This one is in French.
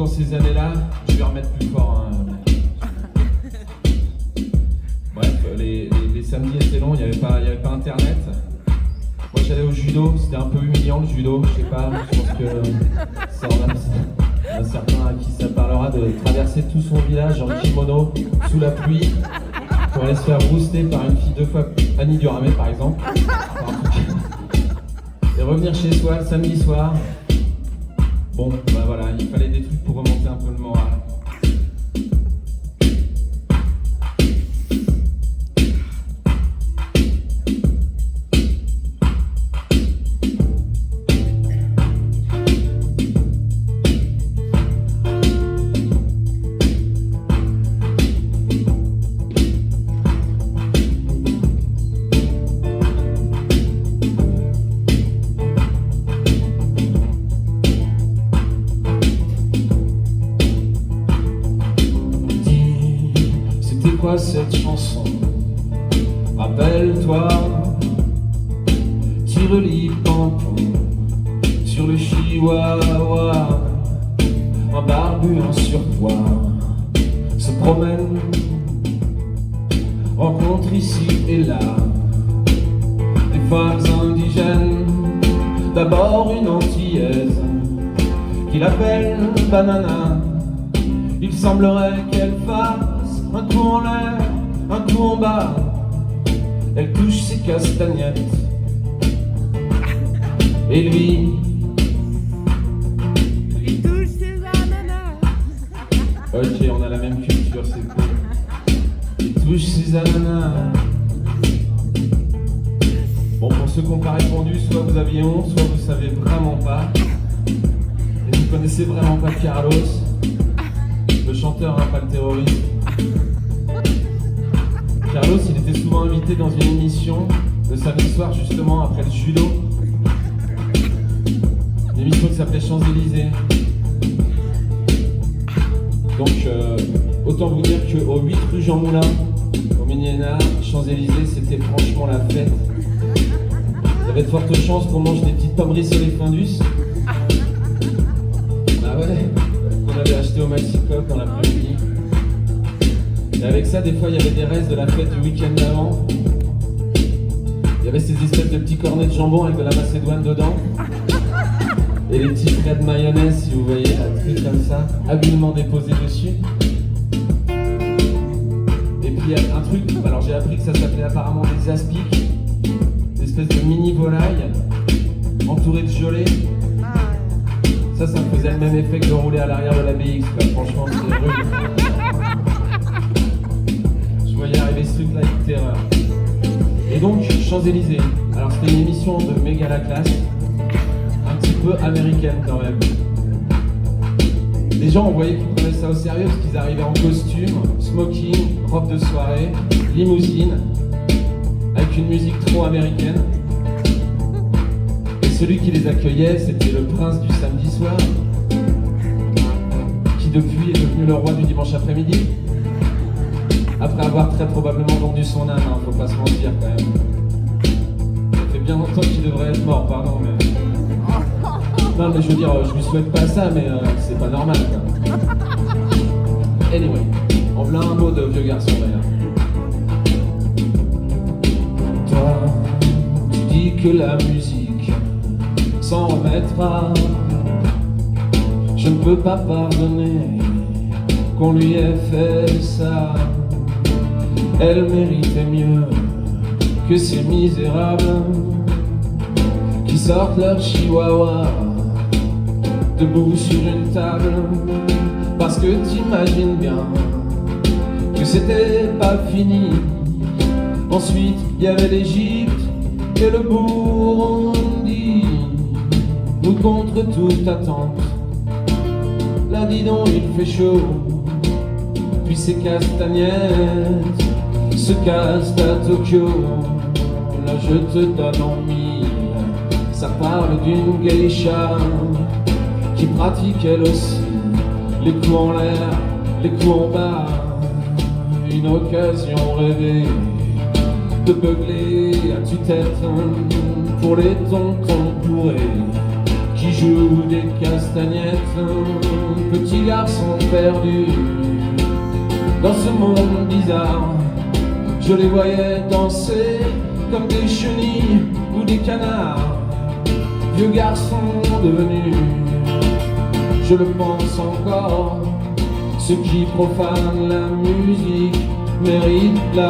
dans ces années-là, je vais remettre plus fort. Hein. Bref, les samedis étaient longs, il n'y avait pas internet. Moi j'allais au judo, c'était un peu humiliant le judo, je sais pas, je pense que ça en a certains à qui ça parlera de traverser tout son village en kimono, sous la pluie, pour aller se faire rouster par une fille 2 fois Annie Duramé par exemple. Et revenir chez soi le samedi soir. Bon, bah voilà, il fallait des trucs pour remonter un peu le moral. Cette chanson, rappelle-toi, tire-lit pampon sur le chihuahua, un barbu en surpoids se promène, rencontre ici et là des femmes indigènes, d'abord une antillaise qu'il appelle Banana. Il semblerait qu'elle fasse un coup en l'air, un coup en bas. Elle touche ses castagnettes. Et lui, il touche ses ananas. ok, on a la même culture, c'est cool. Il touche ses ananas. Bon, pour ceux qui n'ont pas répondu, soit vous aviez honte, soit vous savez vraiment pas. Et vous connaissez vraiment pas Carlos, le chanteur, hein, pas le terroriste. Carlos, il était souvent invité dans une émission le samedi soir, justement après le judo. Une émission qui s'appelait Champs-Élysées. Donc, autant vous dire qu'au 8 rue Jean Moulin, au Méniénard, Champs-Élysées, c'était franchement la fête. Il y avait de fortes chances qu'on mange des petites pommes rissolées Findus. Ah ouais, qu'on avait acheté au Maxi-Coop dans l'après-midi. Et avec ça, des fois, il y avait des restes de la fête du week-end d'avant. Il y avait ces espèces de petits cornets de jambon avec de la macédoine dedans. Et les petits traits de mayonnaise, si vous voyez, un truc comme ça, habilement déposé dessus. Et puis, il y a un truc, alors j'ai appris que ça s'appelait apparemment des aspics, des espèces de mini volailles, entourées de gelée. Ça me faisait le même effet que de rouler à l'arrière de la BX, quoi. Franchement, c'est rude. Je voyais arriver ce truc-là avec terreur. Et donc, Champs-Élysées. Alors, c'était une émission de méga la classe, un petit peu américaine quand même. Les gens, on voyait qu'ils prenaient ça au sérieux parce qu'ils arrivaient en costume, smoking, robe de soirée, limousine, avec une musique trop américaine. Et celui qui les accueillait, c'était le prince du samedi soir, qui depuis est devenu le roi du dimanche après-midi. Après avoir très probablement vendu son âme, hein, faut pas se mentir quand même. Ça fait bien longtemps qu'il devrait être mort, pardon, mais... Non mais je veux dire, je lui souhaite pas ça, mais c'est pas normal quoi. Anyway, en voilà un mot de vieux garçon d'ailleurs. Toi, tu dis que la musique s'en remettra. Je ne peux pas pardonner qu'on lui ait fait ça. Elle méritait mieux que ces misérables qui sortent leur chihuahua debout sur une table. Parce que t'imagines bien que c'était pas fini. Ensuite il y avait l'Égypte et le Burundi, où contre toute attente, là dis donc il fait chaud. Puis ces castagnettes se cassent à Tokyo. Là je te donne en mille. Ça parle d'une geisha qui pratique elle aussi les coups en l'air, les coups en bas. Une occasion rêvée de beugler à tue-tête pour les tontons bourrés qui joue des castagnettes, petit garçon perdu dans ce monde bizarre. Je les voyais danser comme des chenilles ou des canards, vieux garçons devenus, je le pense encore, ceux qui profanent la musique méritent la